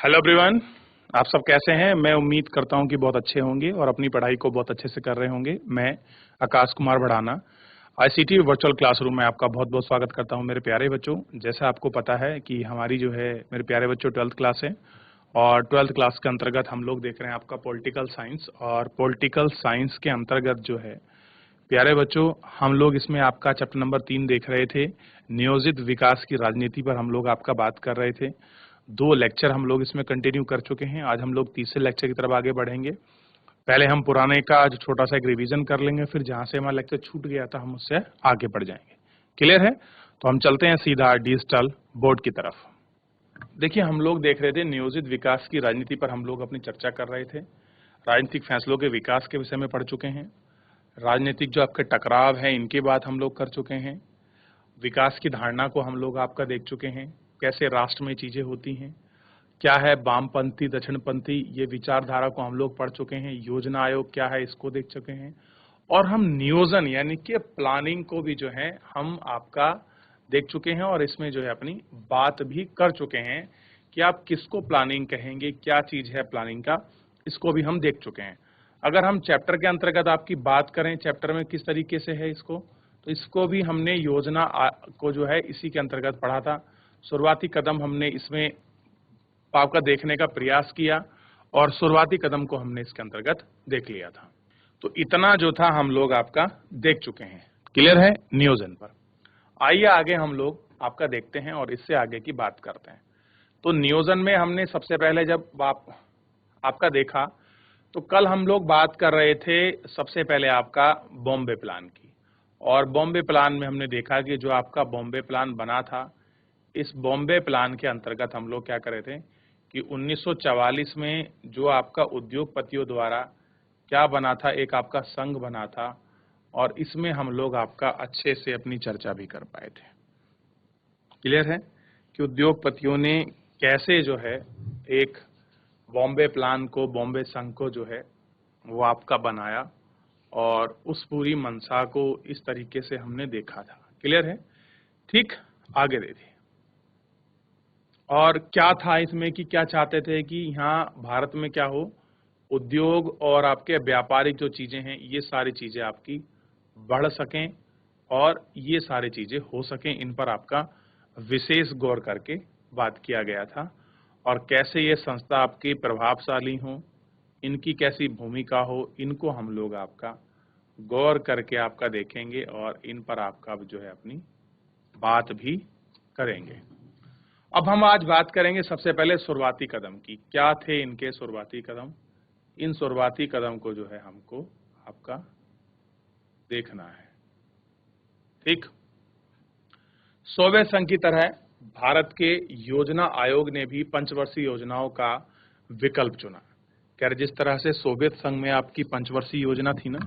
Hello everyone, आप सब कैसे हैं। मैं उम्मीद करता हूं कि बहुत अच्छे होंगे और अपनी पढ़ाई को बहुत अच्छे से कर रहे होंगे। मैं Akash Kumar Bhadana ICT virtual classroom में आपका बहुत बहुत स्वागत करता हूं मेरे प्यारे बच्चों। जैसा आपको पता है कि हमारी जो है मेरे प्यारे बच्चों 12th क्लास है और 12th क्लास के अंतर्गत हम लोग देख रहे हैं आपका पॉलिटिकल साइंस। और पॉलिटिकल साइंस के अंतर्गत जो है प्यारे बच्चों हम लोग इसमें आपका चैप्टर नंबर 3 देख रहे थे। नियोजित विकास की राजनीति पर हम लोग आपका बात कर रहे थे। 2 लेक्चर हम लोग इसमें कंटिन्यू कर चुके हैं। आज हम लोग तीसरे लेक्चर की तरफ आगे बढ़ेंगे। पहले हम पुराने का आज छोटा सा एक रिवीजन कर लेंगे, फिर जहां से हमारा लेक्चर छूट गया था हम उससे आगे बढ़ जाएंगे। क्लियर है? तो हम चलते हैं सीधा डिजिटल बोर्ड की तरफ। देखिए हम लोग देख रहे थे नियोजित विकास की राजनीति पर हम लोग अपनी चर्चा कर रहे थे। राजनीतिक फैसलों के विकास के विषय में पढ़ चुके हैं। राजनीतिक जो आपके टकराव है इनकी बात हम लोग कर चुके हैं। विकास की धारणा को हम लोग आपका देख चुके हैं, कैसे राष्ट्र में चीजें होती हैं, क्या है वामपंथी दक्षिणपंथी, ये विचारधारा को हम लोग पढ़ चुके हैं। योजना आयोग क्या है इसको देख चुके हैं। और हम नियोजन यानी कि प्लानिंग को भी जो है हम आपका देख चुके हैं और इसमें जो है अपनी बात भी कर चुके हैं कि आप किसको प्लानिंग कहेंगे, क्या चीज है प्लानिंग का, इसको भी हम देख चुके हैं। अगर हम चैप्टर के अंतर्गत आपकी बात करें चैप्टर में किस तरीके से है इसको, तो इसको भी हमने योजना को जो है इसी के अंतर्गत पढ़ा था। शुरुआती कदम हमने इसमें आपका देखने का प्रयास किया और शुरुआती कदम को हमने इसके अंतर्गत देख लिया था। तो इतना जो था हम लोग आपका देख चुके हैं। क्लियर है नियोजन पर? आइए आगे हम लोग आपका देखते हैं और इससे आगे की बात करते हैं। तो नियोजन में हमने सबसे पहले जब आपका देखा तो कल हम लोग बात कर रहे थे सबसे पहले आपका बॉम्बे प्लान की। और बॉम्बे प्लान में हमने देखा कि जो आपका बॉम्बे प्लान बना था, इस बॉम्बे प्लान के अंतर्गत हम लोग क्या कर रहे थे कि 1944 में जो आपका उद्योगपतियों द्वारा क्या बना था, एक आपका संघ बना था और इसमें हम लोग आपका अच्छे से अपनी चर्चा भी कर पाए थे। क्लियर है कि उद्योगपतियों ने कैसे जो है एक बॉम्बे प्लान को, बॉम्बे संघ को जो है वो आपका बनाया और उस पूरी मंशा को इस तरीके से हमने देखा था। क्लियर है? ठीक, आगे देखिए। और क्या था इसमें कि क्या चाहते थे कि यहाँ भारत में क्या हो, उद्योग और आपके व्यापारिक जो चीजें हैं ये सारी चीजें आपकी बढ़ सकें और ये सारी चीजें हो सकें, इन पर आपका विशेष गौर करके बात किया गया था। और कैसे ये संस्था आपकी प्रभावशाली हो, इनकी कैसी भूमिका हो, इनको हम लोग आपका गौर करके आपका देखेंगे और इन पर आपका जो है अपनी बात भी करेंगे। अब हम आज बात करेंगे सबसे पहले शुरुआती कदम की। क्या थे इनके शुरुआती कदम? इन शुरुआती कदम को जो है हमको आपका देखना है। ठीक, सोवियत संघ की तरह भारत के योजना आयोग ने भी पंचवर्षीय योजनाओं का विकल्प चुना। क्या जिस तरह से सोवियत संघ में आपकी पंचवर्षीय योजना थी ना,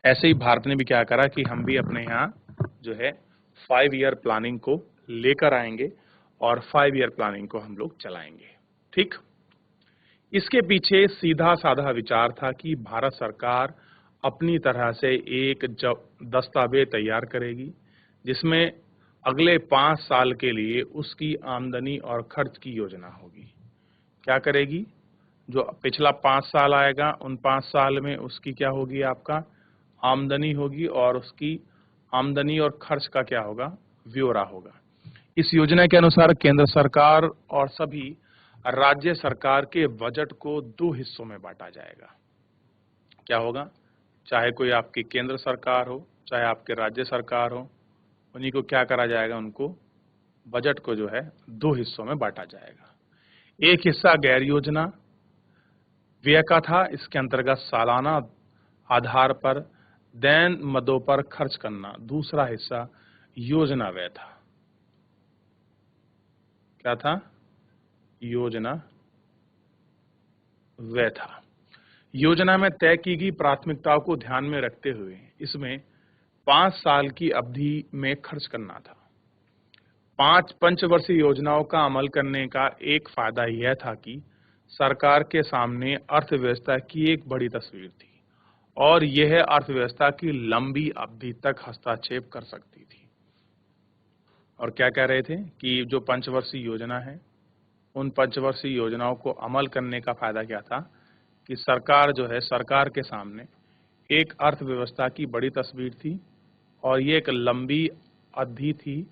ऐसे ही भारत ने भी क्या करा कि हम भी अपने यहाँ जो है 5 ईयर प्लानिंग को लेकर आएंगे और 5 ईयर प्लानिंग को हम लोग चलाएंगे। ठीक, इसके पीछे सीधा साधा विचार था कि भारत सरकार अपनी तरह से एक दस्तावेज तैयार करेगी जिसमें अगले 5 साल के लिए उसकी आमदनी और खर्च की योजना होगी। क्या करेगी? जो पिछला 5 साल आएगा उन 5 साल में उसकी क्या होगी, आपका आमदनी होगी और उसकी आमदनी और खर्च का क्या होगा, ब्यौरा होगा। इस योजना के अनुसार केंद्र सरकार और सभी राज्य सरकार के बजट को 2 हिस्सों में बांटा जाएगा। क्या होगा? चाहे कोई आपकी केंद्र सरकार हो चाहे आपके राज्य सरकार हो, उन्हीं को क्या करा जाएगा, उनको बजट को जो है 2 हिस्सों में बांटा जाएगा। एक हिस्सा गैर योजना व्यय का था, इसके अंतर्गत सालाना आधार पर दैन मदों पर खर्च करना। दूसरा हिस्सा योजना व्यय था। क्या था? योजना व्यय था। योजना में तय की गई प्राथमिकताओं को ध्यान में रखते हुए इसमें 5 साल की अवधि में खर्च करना था। 5 पंचवर्षीय योजनाओं का अमल करने का एक फायदा यह था कि सरकार के सामने अर्थव्यवस्था की एक बड़ी तस्वीर थी और यह अर्थव्यवस्था की लंबी अवधि तक हस्तक्षेप कर सकती थी। और क्या कह रहे थे कि जो पंचवर्षीय योजना है उन पंचवर्षीय योजनाओं को अमल करने का फायदा क्या था कि सरकार जो है, सरकार के सामने एक अर्थव्यवस्था की बड़ी तस्वीर थी और ये एक लंबी अवधि थी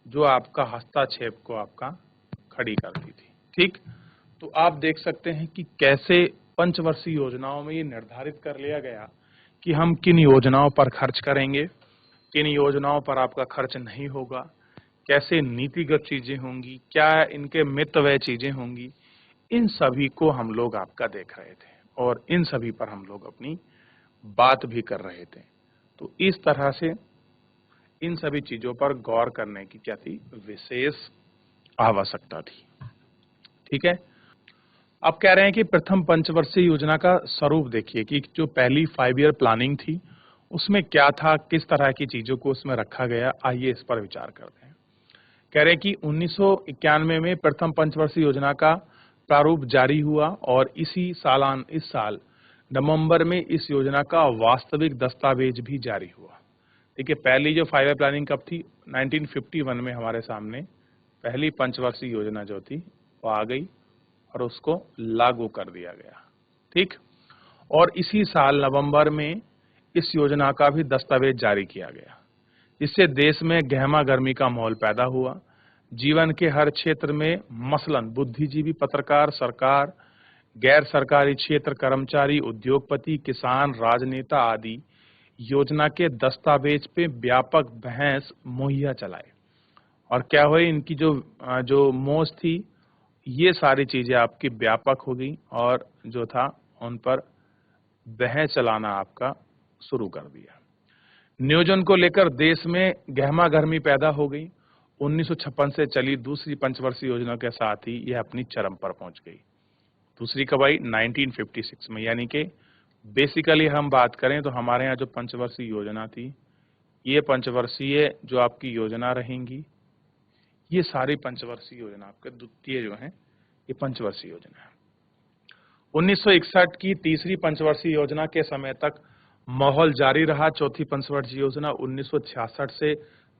जो आपका हस्तक्षेप को आपका खड़ी करती थी। ठीक, तो आप देख सकते हैं कि कैसे पंचवर्षीय योजनाओं में ये निर्धारित कर लिया गया कि हम किन योजनाओं पर खर्च करेंगे, किन योजनाओं पर आपका खर्च नहीं होगा, कैसे नीतिगत चीजें होंगी, क्या इनके मितव्यय चीजें होंगी। इन सभी को हम लोग आपका देख रहे थे और इन सभी पर हम लोग अपनी बात भी कर रहे थे। तो इस तरह से इन सभी चीजों पर गौर करने की क्या थी, विशेष आवश्यकता थी। ठीक है, अब कह रहे हैं कि प्रथम पंचवर्षीय योजना का स्वरूप देखिए कि जो पहली 5 ईयर प्लानिंग थी उसमें क्या था, किस तरह की चीजों को उसमें रखा गया। आइए इस पर विचार करते हैं। कह रहे हैं कि 1991 में प्रथम पंचवर्षीय योजना का प्रारूप जारी हुआ और इस साल नवंबर में इस योजना का वास्तविक दस्तावेज भी जारी हुआ। देखिए, पहली जो 5 ईयर प्लानिंग कब थी, 1951 में हमारे सामने पहली पंचवर्षीय योजना जो थी वो आ गई और उसको लागू कर दिया गया। ठीक, और इसी साल नवंबर में इस योजना का भी दस्तावेज जारी किया गया, जिससे देश में गहमा गर्मी का माहौल पैदा हुआ। जीवन के हर क्षेत्र में, मसलन बुद्धिजीवी, पत्रकार, सरकार, गैर सरकारी क्षेत्र, कर्मचारी, उद्योगपति, किसान, राजनेता आदि योजना के दस्तावेज पे व्यापक बहस मुहैया चलाए। और क्या हुई, इनकी जो मोज थी, ये सारी चीजें आपकी व्यापक हो गई और जो था उन पर बहस चलाना आपका शुरू कर दिया। नियोजन को लेकर देश में गहमा गर्मी पैदा हो गई। 1956 से चली दूसरी पंचवर्षीय योजना के साथ ही यह अपनी चरम पर पहुंच गई। दूसरी कब आई, 1956 में। यानी कि बेसिकली हम बात करें तो हमारे यहाँ जो पंचवर्षीय योजना थी, ये पंचवर्षीय जो आपकी योजना रहेंगी, ये सारी पंचवर्षीय योजना आपके द्वितीय जो है ये पंचवर्षीय योजना है। 1961 की तीसरी पंचवर्षीय योजना के समय तक माहौल जारी रहा। चौथी पंचवर्षीय योजना 1966 से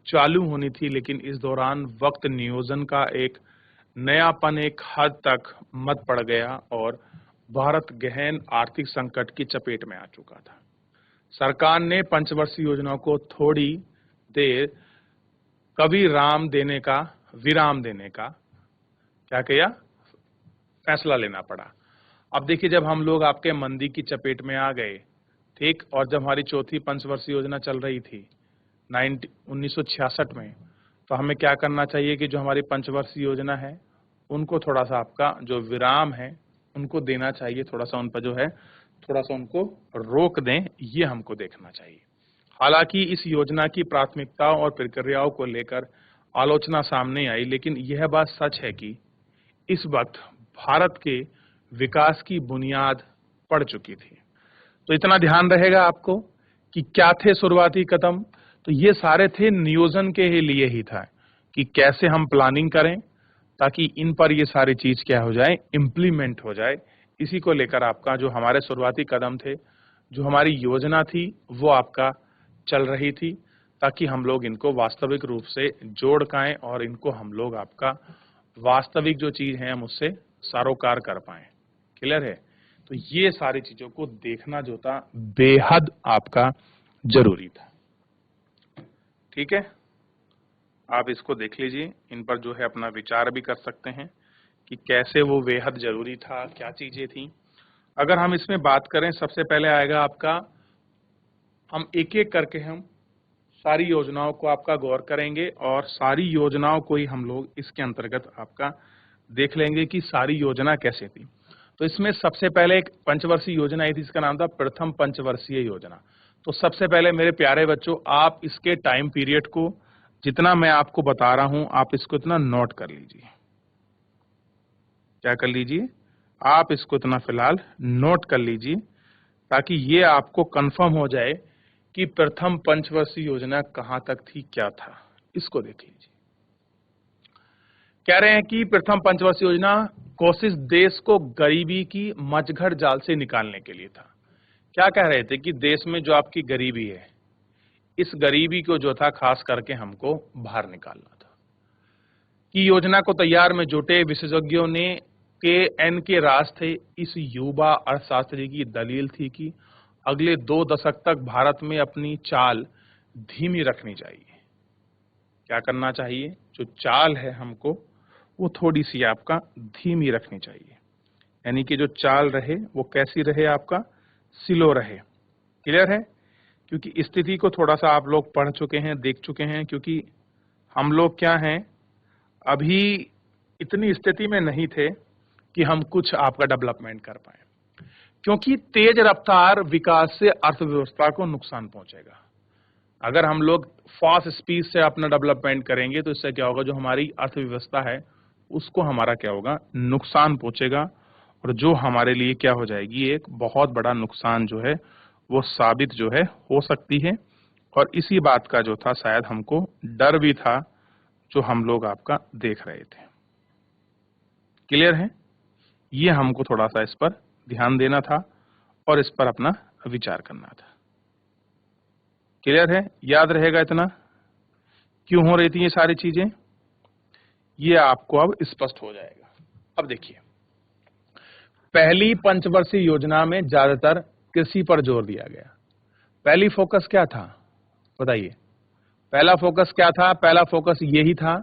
चालू होनी थी, लेकिन इस दौरान वक्त नियोजन का एक नयापन एक हद तक मत पड़ गया और भारत गहन आर्थिक संकट की चपेट में आ चुका था। सरकार ने पंचवर्षीय योजना को थोड़ी देर विराम देने का क्या किया, फैसला लेना पड़ा। अब देखिए, जब हम लोग आपके मंदी की चपेट में आ गए, ठीक, और जब हमारी चौथी पंचवर्षीय योजना चल रही थी 1966 में, तो हमें क्या करना चाहिए कि जो हमारी पंचवर्षीय योजना है उनको थोड़ा सा आपका जो विराम है उनको देना चाहिए, थोड़ा सा उन पर जो है थोड़ा सा उनको रोक दें, ये हमको देखना चाहिए। हालांकि इस योजना की प्राथमिकताओं और प्रक्रियाओं को लेकर आलोचना सामने आई, लेकिन यह बात सच है कि इस वक्त भारत के विकास की बुनियाद पड़ चुकी थी। तो इतना ध्यान रहेगा आपको कि क्या थे शुरुआती कदम, तो ये सारे थे नियोजन के लिए ही था कि कैसे हम प्लानिंग करें ताकि इन पर ये सारी चीज क्या हो जाए, इम्प्लीमेंट हो जाए। इसी को लेकर आपका जो हमारे शुरुआती कदम थे, जो हमारी योजना थी, वो आपका चल रही थी ताकि हम लोग इनको वास्तविक रूप से जोड़ पाएं और इनको हम लोग आपका वास्तविक जो चीज है हम उससे सारोकार कर पाएं। क्लियर है? तो ये सारी चीजों को देखना जो था बेहद आपका जरूरी था। ठीक है, आप इसको देख लीजिए, इन पर जो है अपना विचार भी कर सकते हैं कि कैसे वो बेहद जरूरी था, क्या चीजें थी। अगर हम इसमें बात करें, सबसे पहले आएगा आपका, हम एक एक करके हम सारी योजनाओं को आपका गौर करेंगे और सारी योजनाओं को ही हम लोग इसके अंतर्गत आपका देख लेंगे कि सारी योजना कैसे थी। तो इसमें सबसे पहले एक पंचवर्षीय योजना आई थी, इसका नाम था प्रथम पंचवर्षीय योजना। तो सबसे पहले मेरे प्यारे बच्चों, आप इसके टाइम पीरियड को जितना मैं आपको बता रहा हूं, आप इसको इतना नोट कर लीजिए। क्या कर लीजिए, आप इसको इतना फिलहाल नोट कर लीजिए ताकि ये आपको कंफर्म हो जाए कि प्रथम पंचवर्षीय योजना कहां तक थी, क्या था। इसको देख लीजिए। कह रहे हैं कि प्रथम पंचवर्षीय योजना कोशिश देश को गरीबी की मझघट जाल से निकालने के लिए था। क्या कह रहे थे कि देश में जो आपकी गरीबी है, इस गरीबी को जो था खास करके हमको बाहर निकालना था। की योजना को तैयार में जुटे विशेषज्ञों ने के राज थे। इस युवा अर्थशास्त्री की दलील थी कि अगले 2 दशक तक भारत में अपनी चाल धीमी रखनी चाहिए। क्या करना चाहिए? जो चाल है हमको वो थोड़ी सी आपका धीमी रखनी चाहिए, यानी कि जो चाल रहे वो कैसी रहे, आपका स्लो रहे। क्लियर है? क्योंकि स्थिति को थोड़ा सा आप लोग पढ़ चुके हैं, देख चुके हैं, क्योंकि हम लोग क्या हैं, अभी इतनी स्थिति में नहीं थे कि हम कुछ आपका डेवलपमेंट कर पाए, क्योंकि तेज रफ्तार विकास से अर्थव्यवस्था को नुकसान पहुंचेगा। अगर हम लोग फास्ट स्पीड से अपना डेवलपमेंट करेंगे तो इससे क्या होगा, जो हमारी अर्थव्यवस्था है उसको हमारा क्या होगा, नुकसान पहुंचेगा, और जो हमारे लिए क्या हो जाएगी, एक बहुत बड़ा नुकसान जो है वो साबित जो है हो सकती है। और इसी बात का जो था शायद हमको डर भी था, जो हम लोग आपका देख रहे थे। क्लियर है? ये हमको थोड़ा सा इस पर ध्यान देना था और इस पर अपना विचार करना था। क्लियर है? याद रहेगा इतना? क्यों हो रही थी ये सारी चीजें, ये आपको अब स्पष्ट हो जाएगा। अब देखिए, पहली पंचवर्षीय योजना में ज्यादातर कृषि पर जोर दिया गया। पहली फोकस क्या था बताइए? पहला फोकस क्या था? पहला फोकस यही था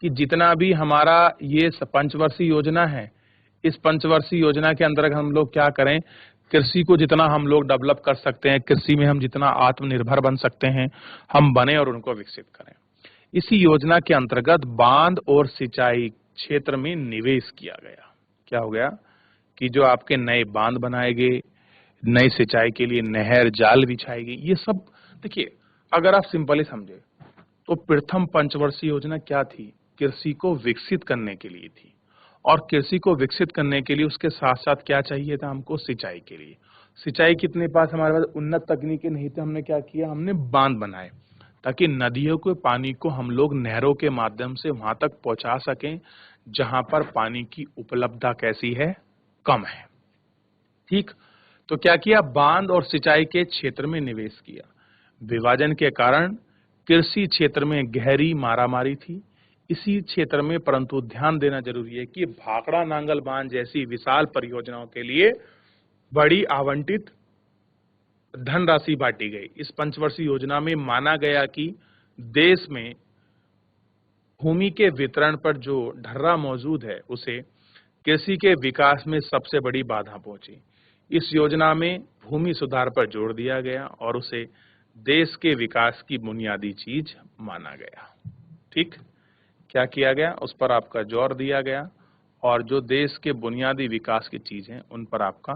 कि जितना भी हमारा ये पंचवर्षीय योजना है, इस पंचवर्षीय योजना के अंतर्गत हम लोग क्या करें, कृषि को जितना हम लोग डेवलप कर सकते हैं, कृषि में हम जितना आत्मनिर्भर बन सकते हैं, हम बने और उनको विकसित करें। इसी योजना के अंतर्गत बांध और सिंचाई क्षेत्र में निवेश किया गया। क्या हो गया कि जो आपके नए बांध बनाए गए, नई सिंचाई के लिए नहर जाल बिछाई गई, ये सब देखिए, अगर आप सिंपली समझे तो प्रथम पंचवर्षीय योजना क्या थी, कृषि को विकसित करने के लिए थी। और कृषि को विकसित करने के लिए उसके साथ साथ क्या चाहिए था हमको, सिंचाई के लिए। सिंचाई कितने पास हमारे पास उन्नत तकनीकें नहीं थी, हमने क्या किया, हमने बांध बनाए ताकि नदियों के पानी को हम लोग नहरों के माध्यम से वहां तक पहुंचा सकें जहां पर पानी की उपलब्धता कैसी है, कम है। ठीक, तो क्या किया, बांध और सिंचाई के क्षेत्र में निवेश किया। विभाजन के कारण कृषि क्षेत्र में गहरी मारामारी थी इसी क्षेत्र में, परंतु ध्यान देना जरूरी है कि भाखड़ा नांगल बांध जैसी विशाल परियोजनाओं के लिए बड़ी आवंटित धनराशि बांटी गई। इस पंचवर्षीय योजना में माना गया कि देश में भूमि के वितरण पर जो ढर्रा मौजूद है उसे कृषि के विकास में सबसे बड़ी बाधा पहुंची। इस योजना में भूमि सुधार पर जोर दिया गया और उसे देश के विकास की बुनियादी चीज माना गया। ठीक, क्या किया गया, उस पर आपका जोर दिया गया और जो देश के बुनियादी विकास की चीज हैं उन पर आपका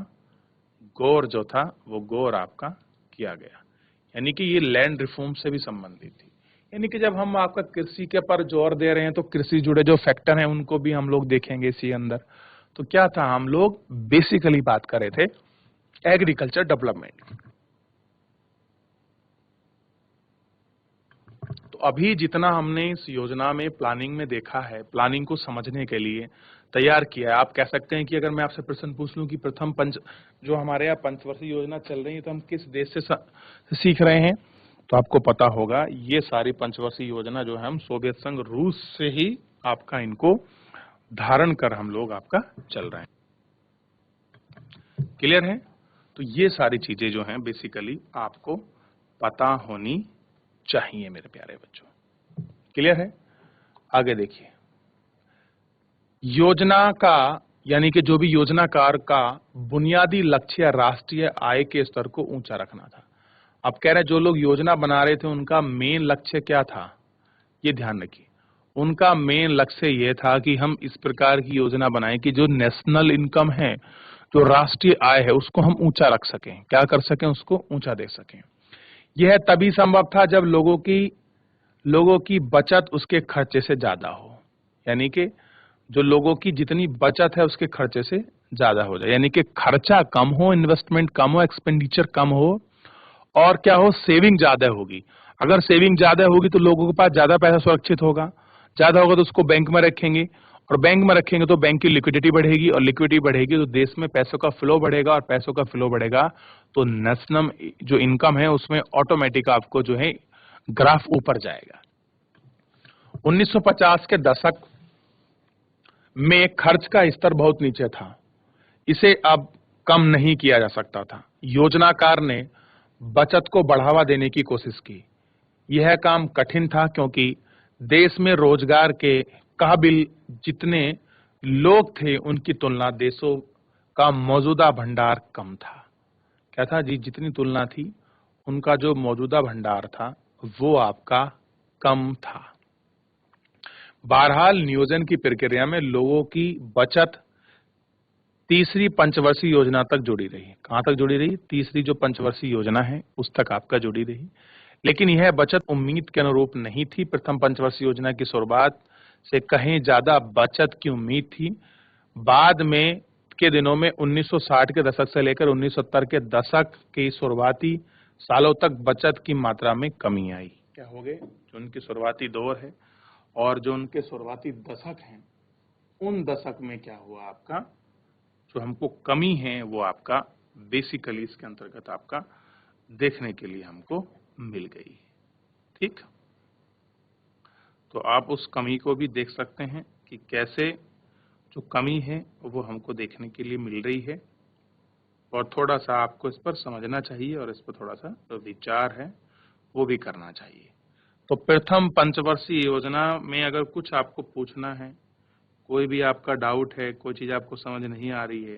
गौर जो था वो गौर आपका किया गया। यानी कि ये लैंड रिफॉर्म से भी संबंधित थी। यानी कि जब हम आपका कृषि के पर जोर दे रहे हैं तो कृषि जुड़े जो फैक्टर हैं उनको भी हम लोग देखेंगे इसी अंदर। तो क्या था, हम लोग बेसिकली बात कर रहे थे एग्रीकल्चर डेवलपमेंट। तो अभी जितना हमने इस योजना में प्लानिंग में देखा है, प्लानिंग को समझने के लिए तैयार किया है, आप कह सकते हैं कि अगर मैं आपसे प्रश्न पूछ लूं कि प्रथम जो हमारे यहाँ पंचवर्षीय योजना चल रही है तो हम किस देश से सीख रहे हैं, तो आपको पता होगा ये सारी पंचवर्षीय योजना जो है हम सोवियत संघ रूस से ही आपका इनको धारण कर हम लोग आपका चल रहे हैं। क्लियर है? तो ये सारी चीजें जो हैं बेसिकली आपको पता होनी चाहिए मेरे प्यारे बच्चों। क्लियर है? आगे देखिए, योजना का यानी कि जो भी योजनाकार का बुनियादी लक्ष्य राष्ट्रीय आय के स्तर को ऊंचा रखना था। अब कह रहे हैं जो लोग योजना बना रहे थे उनका मेन लक्ष्य क्या था, ये ध्यान रखिए। उनका मेन लक्ष्य ये था कि हम इस प्रकार की योजना बनाएं कि जो नेशनल इनकम है, जो राष्ट्रीय आय है, उसको हम ऊंचा रख सकें। क्या कर सकें, उसको ऊंचा दे सकें। यह तभी संभव था जब लोगों की बचत उसके खर्चे से ज्यादा हो। यानी कि जो लोगों की जितनी बचत है उसके खर्चे से ज्यादा हो जाए, यानी कि खर्चा कम हो, इन्वेस्टमेंट कम हो, एक्सपेंडिचर कम हो, और क्या हो, सेविंग ज्यादा होगी। अगर सेविंग ज्यादा होगी तो लोगों के पास ज्यादा पैसा सुरक्षित होगा, ज्यादा होगा तो उसको बैंक में रखेंगे, और बैंक में रखेंगे तो बैंक की लिक्विडिटी बढ़ेगी, और लिक्विडिटी बढ़ेगी तो देश में पैसों का फ्लो बढ़ेगा, और पैसों का फ्लो बढ़ेगा तो नेशनल जो इनकम है उसमें ऑटोमेटिक आपको जो है ग्राफ ऊपर जाएगा। 1950 के दशक में खर्च का स्तर बहुत नीचे था। इसे अब कम नहीं किया जा सकता था। योजनाकार ने बचत को बढ़ावा देने की कोशिश की। यह काम कठिन था क्योंकि देश में रोजगार के काबिल जितने लोग थे उनकी तुलना देशों का मौजूदा भंडार कम था। क्या था जी? जितनी तुलना थी उनका जो मौजूदा भंडार था वो आपका कम था। बहरहाल नियोजन की प्रक्रिया में लोगों की बचत तीसरी पंचवर्षीय योजना तक जुड़ी रही। कहां तक जुड़ी रही? तीसरी जो पंचवर्षीय योजना है उस तक आपका जुड़ी रही। लेकिन यह बचत उम्मीद के अनुरूप नहीं थी। प्रथम पंचवर्षीय योजना की शुरुआत से कहीं ज्यादा बचत की उम्मीद थी। बाद में के दिनों में 1960 के दशक से लेकर 1970 के दशक के शुरुआती सालों तक बचत की मात्रा में कमी आई। क्या हो गए? जो उनकी शुरुआती दौर है और जो उनके शुरुआती दशक हैं, उन दशक में क्या हुआ आपका, जो हमको कमी है वो आपका बेसिकली इसके अंतर्गत आपका देखने के लिए हमको मिल गई। ठीक, तो आप उस कमी को भी देख सकते हैं कि कैसे जो कमी है वो हमको देखने के लिए मिल रही है, और थोड़ा सा आपको इस पर समझना चाहिए और इस पर थोड़ा सा जो विचार है वो भी करना चाहिए। तो प्रथम पंचवर्षीय योजना में अगर कुछ आपको पूछना है, कोई भी आपका डाउट है, कोई चीज आपको समझ नहीं आ रही है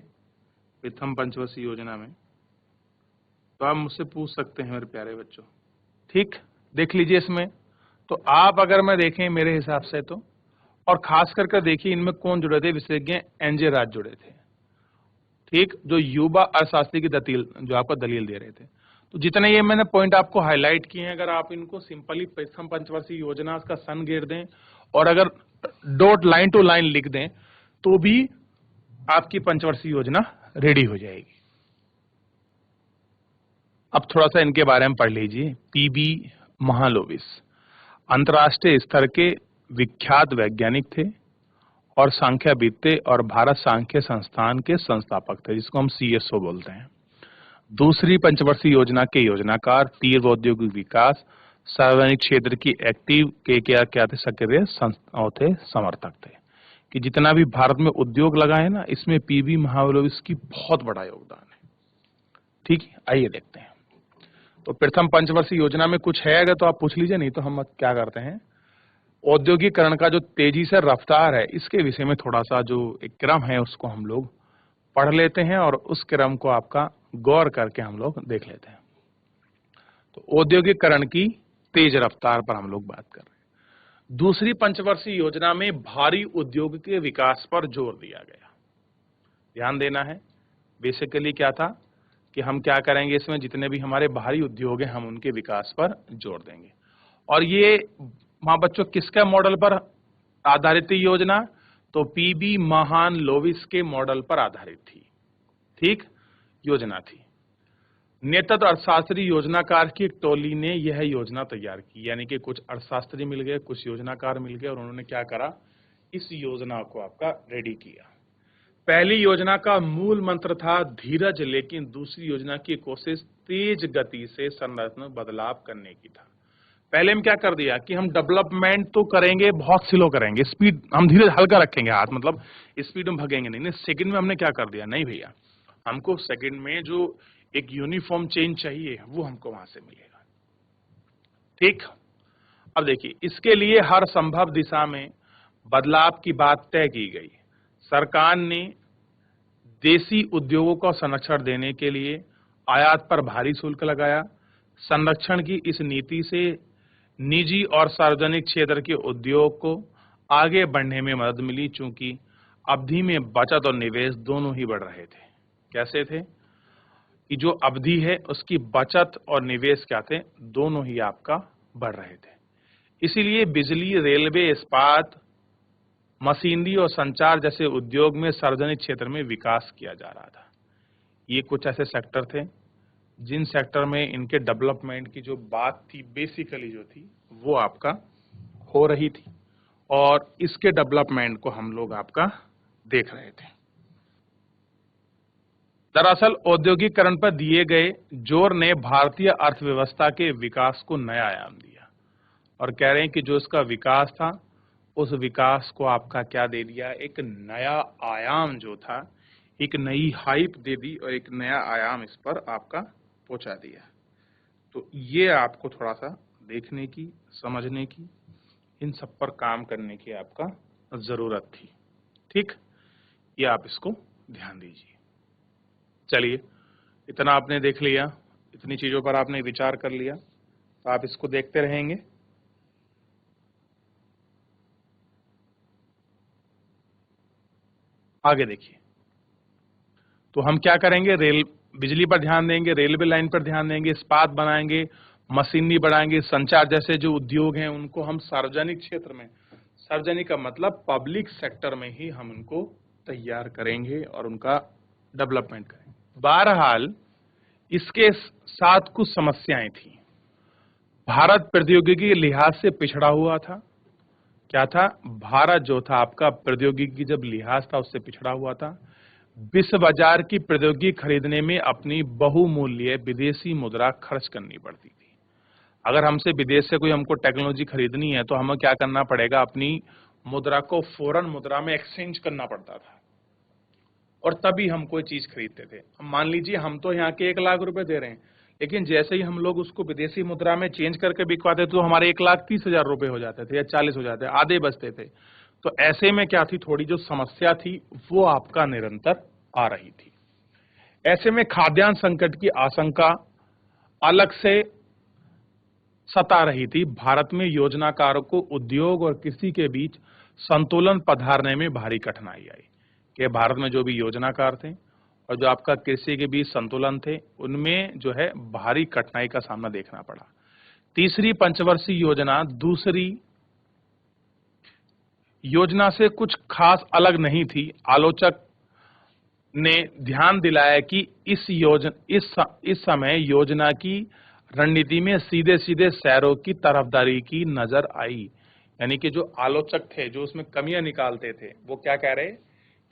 प्रथम पंचवर्षीय योजना में, तो आप मुझसे पूछ सकते हैं मेरे प्यारे बच्चों। ठीक, देख लीजिए इसमें। तो आप अगर मैं देखें मेरे हिसाब से तो, और खास करके देखिए इनमें कौन जुड़े थे, विशेषज्ञ एनजे राज जुड़े थे। ठीक, जो युवा अर्थशास्त्री की जो आपको दलील दे रहे थे। तो जितने ये मैंने पॉइंट आपको हाईलाइट किए हैं, अगर आप इनको सिंपली प्रथम पंचवर्षीय योजना का सन घेर दें और अगर डॉट लाइन टू लाइन लिख दें तो भी आपकी पंचवर्षीय योजना रेडी हो जाएगी। अब थोड़ा सा इनके बारे में पढ़ लीजिए। पीबी महालोविस अंतर्राष्ट्रीय स्तर के विख्यात वैज्ञानिक थे और सांख्यविद थे और भारत सांख्य संस्थान के संस्थापक थे, जिसको हम सीएसओ बोलते हैं। दूसरी पंचवर्षीय योजना के योजनाकार, तीव्र औद्योगिक विकास, सार्वजनिक क्षेत्र की एक्टिव के क्या थे, सक्रिय संस्थाओं थे, समर्थक थे। कि जितना भी भारत में उद्योग लगा है ना, इसमें पीबी महालोविस की बहुत बड़ा योगदान है। ठीक है, आइए देखते हैं। तो प्रथम पंचवर्षीय योजना में कुछ है अगर तो आप पूछ लीजिए, नहीं तो हम क्या करते हैं, औद्योगिकरण का जो तेजी से रफ्तार है इसके विषय में थोड़ा सा जो एक क्रम है उसको हम लोग पढ़ लेते हैं और उस क्रम को आपका गौर करके हम लोग देख लेते हैं। तो औद्योगिकरण की तेज रफ्तार पर हम लोग बात कर रहे हैं। दूसरी पंचवर्षीय योजना में भारी उद्योग के विकास पर जोर दिया गया। ध्यान देना है, बेसिकली क्या था कि हम क्या करेंगे, इसमें जितने भी हमारे भारी उद्योग हैं हम उनके विकास पर जोर देंगे। और ये वहां बच्चों किसके मॉडल पर आधारित थी योजना? तो पीबी महालोविस के मॉडल पर आधारित थी। ठीक, योजना थी। नेतृत्व अर्थशास्त्री योजनाकार की एक टोली ने यह योजना तैयार की, यानी कि कुछ अर्थशास्त्री मिल गए, कुछ योजनाकार मिल गए और उन्होंने क्या करा, इस योजना को आपका रेडी किया। पहली योजना का मूल मंत्र था धीरज, लेकिन दूसरी योजना की कोशिश तेज गति से संरचना में बदलाव करने की था। पहले हम क्या कर दिया कि हम डेवलपमेंट तो करेंगे, बहुत स्लो करेंगे, स्पीड हम धीरे हल्का रखेंगे हाथ, मतलब स्पीड में भगेंगे नहीं। सेकंड में हमने क्या कर दिया, नहीं भैया हमको सेकंड में जो एक यूनिफॉर्म चेंज चाहिए वो हमको वहां से मिलेगा। ठीक, अब देखिए इसके लिए हर संभव दिशा में बदलाव की बात तय की गई। सरकार ने देसी उद्योगों को संरक्षण देने के लिए आयात पर भारी शुल्क लगाया। संरक्षण की इस नीति से निजी और सार्वजनिक क्षेत्र के उद्योग को आगे बढ़ने में मदद मिली, चूंकि अवधि में बचत और निवेश दोनों ही बढ़ रहे थे। कैसे थे कि जो अवधि है उसकी बचत और निवेश क्या थे, दोनों ही आपका बढ़ रहे थे। इसीलिए बिजली, रेलवे, इस्पात, मशीनरी और संचार जैसे उद्योग में सार्वजनिक क्षेत्र में विकास किया जा रहा था। ये कुछ ऐसे सेक्टर थे जिन सेक्टर में इनके डेवलपमेंट की जो बात थी बेसिकली जो थी वो आपका हो रही थी, और इसके डेवलपमेंट को हम लोग आपका देख रहे थे। दरअसल औद्योगिकरण पर दिए गए जोर ने भारतीय अर्थव्यवस्था के विकास को नया आयाम दिया, और कह रहे हैं कि जो इसका विकास था उस विकास को आपका क्या दे दिया, एक नया आयाम जो था, एक नई हाइप दे दी और एक नया आयाम इस पर आपका पहुंचा दिया। तो ये आपको थोड़ा सा देखने की, समझने की, इन सब पर काम करने की आपका जरूरत थी। ठीक, ये आप इसको ध्यान दीजिए। चलिए, इतना आपने देख लिया, इतनी चीजों पर आपने विचार कर लिया, तो आप इसको देखते रहेंगे। आगे देखिए, तो हम क्या करेंगे, बिजली पर ध्यान देंगे, रेलवे लाइन पर ध्यान देंगे, इस्पात बनाएंगे, मशीनरी बढ़ाएंगे, संचार जैसे जो उद्योग हैं उनको हम सार्वजनिक क्षेत्र में, सार्वजनिक का मतलब पब्लिक सेक्टर में ही हम उनको तैयार करेंगे और उनका डेवलपमेंट करेंगे। बहरहाल इसके साथ कुछ समस्याएं थी। भारत प्रौद्योगिकी के लिहाज से पिछड़ा हुआ था। क्या था, भारत जो था आपका प्रौद्योगिकी जब लिहाज था उससे पिछड़ा हुआ था। विश्व बाजार की प्रौद्योगिकी खरीदने में अपनी बहुमूल्य विदेशी मुद्रा खर्च करनी पड़ती थी। अगर हमसे विदेश से कोई हमको टेक्नोलॉजी खरीदनी है तो हमें क्या करना पड़ेगा, अपनी मुद्रा को फॉरेन मुद्रा में एक्सचेंज करना पड़ता था और तभी हम कोई चीज खरीदते थे। मान लीजिए हम तो यहाँ के 1 लाख रुपए दे रहे हैं, लेकिन जैसे ही हम लोग उसको विदेशी मुद्रा में चेंज करके बिकवाते तो हमारे 1,30,000 रुपए हो जाते थे या 40 हो जाते, आधे बचते थे। तो ऐसे में क्या थी, थोड़ी जो समस्या थी वो आपका निरंतर आ रही थी। ऐसे में खाद्यान्न संकट की आशंका अलग से सता रही थी। भारत में योजनाकारों को उद्योग और कृषि के बीच संतुलन पधारने में भारी कठिनाई आई कि भारत में जो भी योजनाकार थे और जो आपका कृषि के बीच संतुलन थे उनमें जो है भारी कठिनाई का सामना देखना पड़ा। तीसरी पंचवर्षीय योजना दूसरी योजना से कुछ खास अलग नहीं थी। आलोचक ने ध्यान दिलाया कि इस समय योजना की रणनीति में सीधे सीधे शहरों की तरफदारी की नजर आई। यानी कि जो आलोचक थे, जो उसमें कमियां निकालते थे, वो क्या कह रहे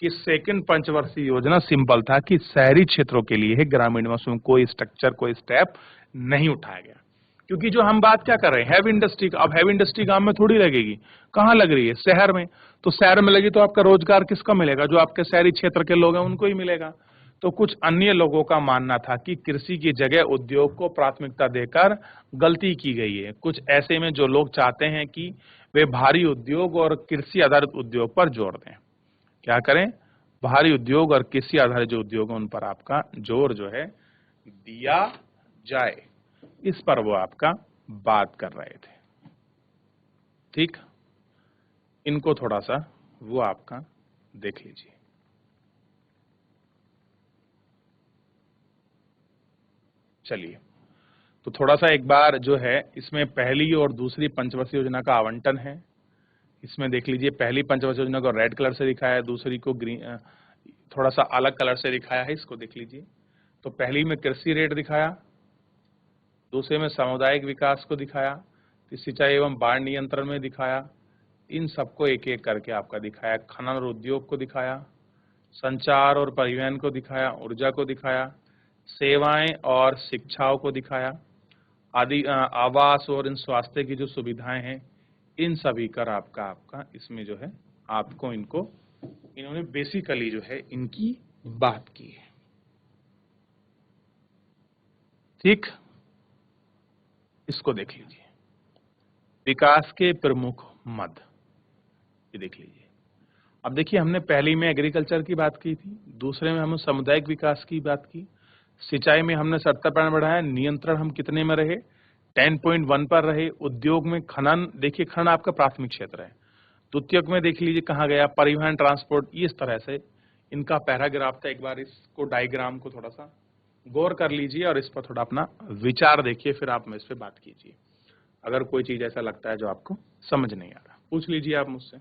कि सेकंड पंचवर्षीय योजना सिंपल था कि शहरी क्षेत्रों के लिए है, ग्रामीण में कोई स्ट्रक्चर, कोई स्टेप नहीं उठाया गया। क्योंकि जो हम बात क्या कर रहे हैं, हैवी इंडस्ट्री, अब हैवी इंडस्ट्री गांव में थोड़ी लगेगी, कहां लग रही है, शहर में। तो शहर में लगी तो आपका रोजगार किसका मिलेगा, जो आपके शहरी क्षेत्र के लोग हैं उनको ही मिलेगा। तो कुछ अन्य लोगों का मानना था कि कृषि की जगह उद्योग को प्राथमिकता देकर गलती की गई है। कुछ ऐसे में जो लोग चाहते हैं कि वे भारी उद्योग और कृषि आधारित उद्योग पर जोर दें। क्या करें, भारी उद्योग और कृषि आधारित जो उद्योग है उन पर आपका जोर जो है दिया जाए, इस पर वो आपका बात कर रहे थे। ठीक, इनको थोड़ा सा वो आपका देख लीजिए। चलिए, तो थोड़ा सा एक बार जो है इसमें पहली और दूसरी पंचवर्षीय योजना का आवंटन है। इसमें देख लीजिए, पहली पंचवर्षीय योजना को रेड कलर से दिखाया है, दूसरी को ग्रीन, थोड़ा सा अलग कलर से दिखाया है। इसको देख लीजिए, तो पहली में कृषि रेट दिखाया, दूसरे में सामुदायिक विकास को दिखाया, सिंचाई एवं बाढ़ नियंत्रण में दिखाया, इन सबको एक एक करके आपका दिखाया। खनन और उद्योग को दिखाया, संचार और परिवहन को दिखाया, ऊर्जा को दिखाया, सेवाएं और शिक्षाओं को दिखाया, आदि आवास और इन स्वास्थ्य की जो सुविधाएं हैं इन सभी कर आपका इसमें जो है आपको इन्होंने बेसिकली जो है इनकी बात की है। ठीक, इसको देख लीजिए, विकास के प्रमुख मद, ये देख लीजिए। अब देखिए, हमने पहली में एग्रीकल्चर की बात की थी, दूसरे में हमने सामुदायिक विकास की बात की, सिंचाई में हमने 70% बढ़ाया, नियंत्रण हम कितने में रहे, 10.1 पर रहे, उद्योग में खनन, देखिए खनन आपका प्राथमिक क्षेत्र है, द्वितीयक में देख लीजिए कहाँ गया, परिवहन ट्रांसपोर्ट, इस तरह से इनका पैराग्राफ था। एक बार इसको डायग्राम को थोड़ा सा गौर कर लीजिए और इस पर थोड़ा अपना विचार देखिए, फिर आप इस पर बात कीजिए। अगर कोई चीज ऐसा लगता है जो आपको समझ नहीं आ रहा, पूछ लीजिए आप मुझसे।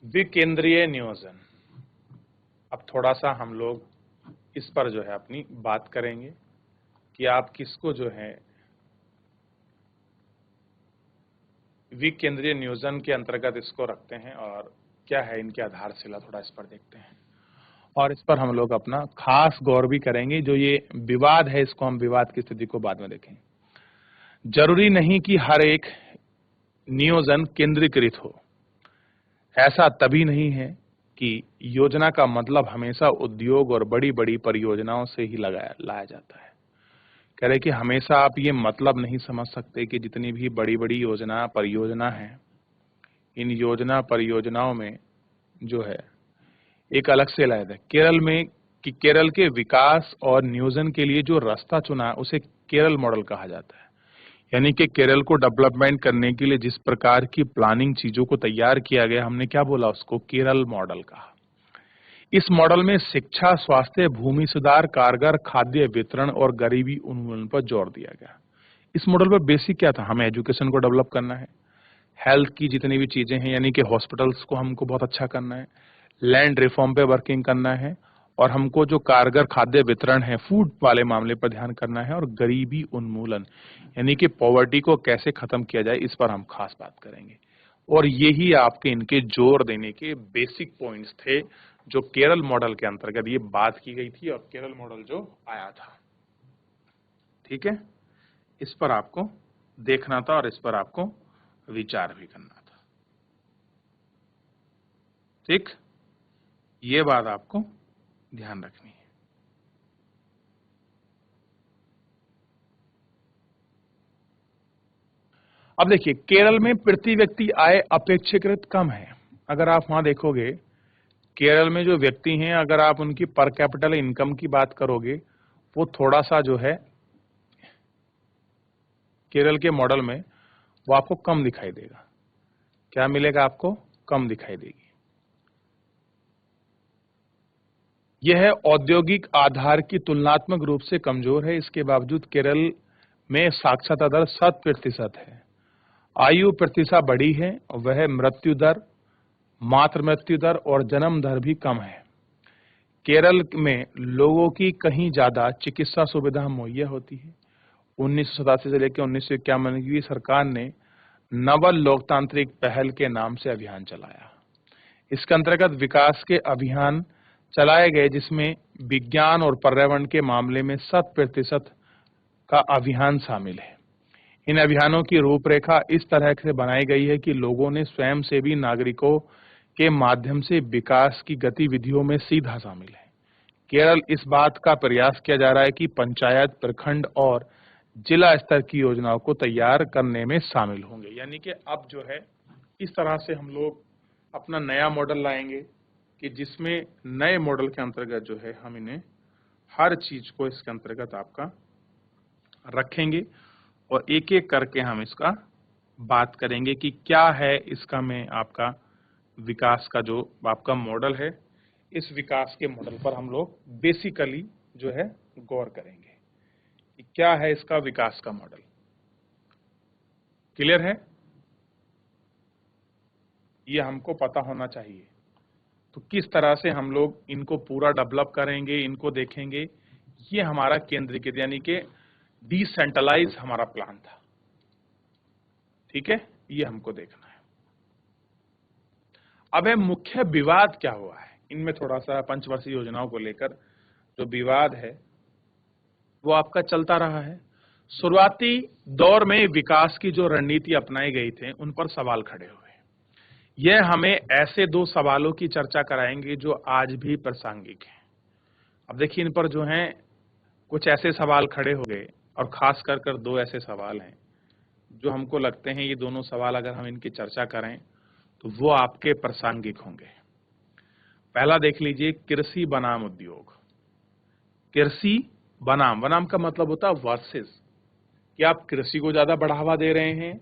विकेंद्रीय नियोजन, अब थोड़ा सा हम लोग इस पर जो है अपनी बात करेंगे कि आप किसको जो है विकेंद्रीय नियोजन के अंतर्गत इसको रखते हैं और क्या है इनकी आधारशिला, थोड़ा इस पर देखते हैं। और इस पर हम लोग अपना खास गौर भी करेंगे। जो ये विवाद है इसको हम विवाद की स्थिति को बाद में देखेंगे। जरूरी नहीं कि हर एक नियोजन केंद्रीकृत हो। ऐसा तभी नहीं है कि योजना का मतलब हमेशा उद्योग और बड़ी-बड़ी परियोजनाओं से ही लाया जाता है। कह रहे कि हमेशा आप ये मतलब नहीं समझ सकते कि जितनी भी बड़ी-बड़ी परियोजना है, इन योजना परियोजनाओं में जो है एक अलग से लाया है। केरल में कि केरल के विकास और नियोजन के लिए जो रास्ता चुना उसे केरल मॉडल कहा जाता है। यानी कि केरल को डेवलपमेंट करने के लिए जिस प्रकार की प्लानिंग चीजों को तैयार किया गया, हमने क्या बोला उसको? केरल मॉडल कहा। इस मॉडल में शिक्षा, स्वास्थ्य, भूमि सुधार, कारगर खाद्य वितरण और गरीबी उन्मूलन पर जोर दिया गया। इस मॉडल पर बेसिक क्या था? हमें एजुकेशन को डेवलप करना है, हेल्थ की जितनी भी चीजें हैं यानी कि हॉस्पिटल्स को हमको बहुत अच्छा करना है, लैंड रिफॉर्म पे वर्किंग करना है और हमको जो कारगर खाद्य वितरण है, फूड वाले मामले पर ध्यान करना है और गरीबी उन्मूलन यानी कि पॉवर्टी को कैसे खत्म किया जाए, इस पर हम खास बात करेंगे। और यही आपके इनके जोर देने के बेसिक पॉइंट्स थे जो केरल मॉडल के अंतर्गत ये बात की गई थी और केरल मॉडल जो आया था। ठीक है, इस पर आपको देखना था और इस पर आपको विचार भी करना था। ठीक, ये बात आपको ध्यान रखनी है। अब देखिए, केरल में प्रति व्यक्ति आय अपेक्षाकृत कम है। अगर आप वहां देखोगे, केरल में जो व्यक्ति हैं, अगर आप उनकी पर कैपिटल इनकम की बात करोगे, वो थोड़ा सा जो है केरल के मॉडल में वो आपको कम दिखाई देगा। क्या मिलेगा आपको? कम दिखाई देगी। यह औद्योगिक आधार की तुलनात्मक रूप से कमजोर है। इसके बावजूद केरल में साक्षरता दर 7% है। आयु प्रतिशत बड़ी है। वह मृत्यु दर, मातृ मृत्यु दर और जन्म दर भी कम है। केरल में लोगों की कहीं ज्यादा चिकित्सा सुविधा मुहैया होती है। 1987 से लेकर 1951 की सरकार ने नवल लोकतांत्रिक पहल के नाम से अभियान चलाया। इसके अंतर्गत विकास के अभियान चलाए गए जिसमें विज्ञान और पर्यावरण के मामले में 7% का अभियान शामिल है। इन अभियानों की रूपरेखा इस तरह से बनाई गई है कि लोगों ने स्वयंसेवी नागरिकों के माध्यम से विकास की गतिविधियों में सीधा शामिल है। केरल इस बात का प्रयास किया जा रहा है कि पंचायत, प्रखंड और जिला स्तर की योजनाओं को तैयार करने में शामिल होंगे। यानी कि अब जो है इस तरह से हम लोग अपना नया मॉडल लाएंगे कि जिसमें नए मॉडल के अंतर्गत जो है हम इन्हें हर चीज को इसके अंतर्गत आपका रखेंगे और एक एक करके हम इसका बात करेंगे कि क्या है इसका में आपका विकास का जो आपका मॉडल है। इस विकास के मॉडल पर हम लोग बेसिकली जो है गौर करेंगे कि क्या है इसका विकास का मॉडल। क्लियर है? ये हमको पता होना चाहिए। तो किस तरह से हम लोग इनको पूरा डेवलप करेंगे, इनको देखेंगे, ये हमारा केंद्रीकृत यानी कि डिसेंट्रलाइज हमारा प्लान था। ठीक है, ये हमको देखना है। अब है मुख्य विवाद क्या हुआ है इनमें, थोड़ा सा पंचवर्षीय योजनाओं को लेकर जो विवाद है वो आपका चलता रहा है। शुरुआती दौर में विकास की जो रणनीति अपनाई गई थे उन पर सवाल खड़े हुए। यह हमें ऐसे दो सवालों की चर्चा कराएंगे जो आज भी प्रासंगिक हैं। अब देखिए, इन पर जो हैं कुछ ऐसे सवाल खड़े हो गए और खास कर दो ऐसे सवाल हैं जो हमको लगते हैं ये दोनों सवाल अगर हम इनकी चर्चा करें तो वो आपके प्रासंगिक होंगे। पहला देख लीजिए, कृषि बनाम उद्योग। कृषि बनाम का मतलब होता है वर्सेस, कि आप कृषि को ज्यादा बढ़ावा दे रहे हैं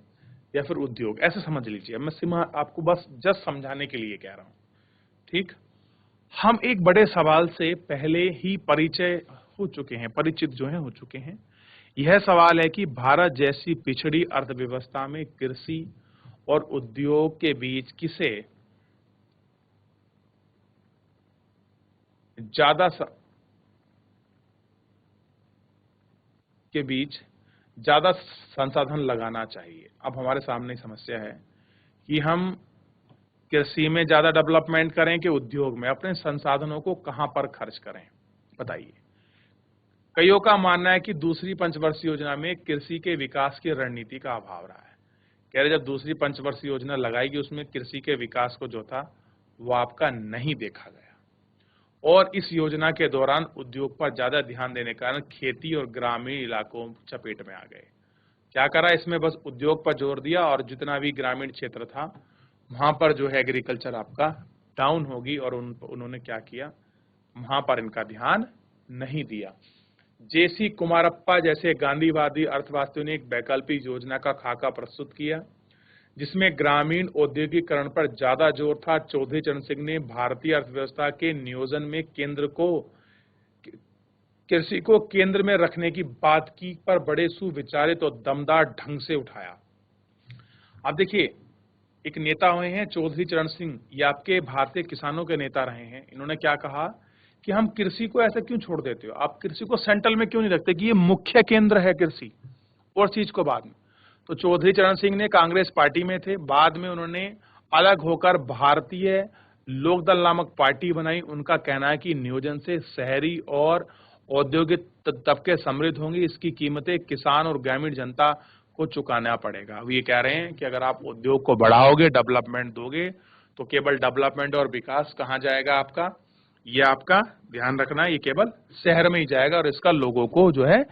या फिर उद्योग, ऐसे समझ लीजिए। मैं सिर्फ आपको बस जस्ट समझाने के लिए कह रहा हूं। ठीक, हम एक बड़े सवाल से पहले ही परिचित जो है हो चुके हैं। यह सवाल है कि भारत जैसी पिछड़ी अर्थव्यवस्था में कृषि और उद्योग के बीच किसे ज्यादा संसाधन लगाना चाहिए। अब हमारे सामने समस्या है कि हम कृषि में ज्यादा डेवलपमेंट करें कि उद्योग में, अपने संसाधनों को कहां पर खर्च करें, बताइए। कईयों का मानना है कि दूसरी पंचवर्षीय योजना में कृषि के विकास की रणनीति का अभाव रहा है। कह रहे जब दूसरी पंचवर्षीय योजना लगाएगी उसमें कृषि के विकास को जो था वो आपका नहीं देखा गया, और इस योजना के दौरान उद्योग पर ज्यादा ध्यान देने के कारण खेती और ग्रामीण इलाकों चपेट में आ गए। क्या करा, इसमें बस उद्योग पर जोर दिया और जितना भी ग्रामीण क्षेत्र था वहां पर जो है एग्रीकल्चर आपका डाउन होगी, और उन्होंने क्या किया, वहां पर इनका ध्यान नहीं दिया। जेसी कुमारप्पा जैसे गांधीवादी अर्थशास्त्रियों ने एक वैकल्पिक योजना का खाका प्रस्तुत किया जिसमें ग्रामीण औद्योगिकरण पर ज्यादा जोर था। चौधरी चरण सिंह ने भारतीय अर्थव्यवस्था के नियोजन में कृषि को केंद्र में रखने की बात की, पर बड़े सुविचारित और दमदार ढंग से उठाया। अब देखिए, एक नेता हुए हैं चौधरी चरण सिंह, ये आपके भारतीय किसानों के नेता रहे हैं। इन्होंने क्या कहा कि हम कृषि को ऐसा क्यों छोड़ देते हो, आप कृषि को सेंट्रल में क्यों नहीं रखते कि ये मुख्य केंद्र है कृषि, और चीज को बाद में। तो चौधरी चरण सिंह ने कांग्रेस पार्टी में थे, बाद में उन्होंने अलग होकर भारतीय लोकदल नामक पार्टी बनाई। उनका कहना है कि नियोजन से शहरी और औद्योगिक तबके समृद्ध होंगे, इसकी कीमतें किसान और ग्रामीण जनता को चुकाना पड़ेगा। अब ये कह रहे हैं कि अगर आप उद्योग को बढ़ाओगे, डेवलपमेंट दोगे, तो केवल डेवलपमेंट और विकास कहाँ जाएगा आपका, ये आपका ध्यान रखना है, ये केवल शहर में ही जाएगा, और इसका लोगों को जो है,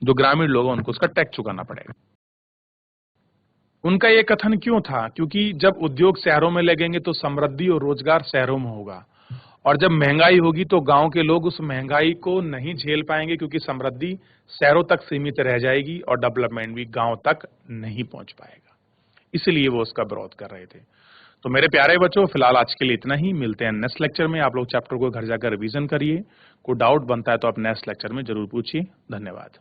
जो ग्रामीण लोग हैं उनको उसका टैक्स चुकाना पड़ेगा। उनका ये कथन क्यों था, क्योंकि जब उद्योग शहरों में लगेंगे तो समृद्धि और रोजगार शहरों में होगा, और जब महंगाई होगी तो गांव के लोग उस महंगाई को नहीं झेल पाएंगे, क्योंकि समृद्धि शहरों तक सीमित रह जाएगी और डेवलपमेंट भी गांव तक नहीं पहुंच पाएगा। इसलिए वो उसका विरोध कर रहे थे। तो मेरे प्यारे बच्चों, फिलहाल आज के लिए इतना ही। मिलते हैं नेक्स्ट लेक्चर में। आप लोग चैप्टर को घर जाकर रिवीजन करिए। कोई डाउट बनता है तो आप नेक्स्ट लेक्चर में जरूर पूछिए। धन्यवाद।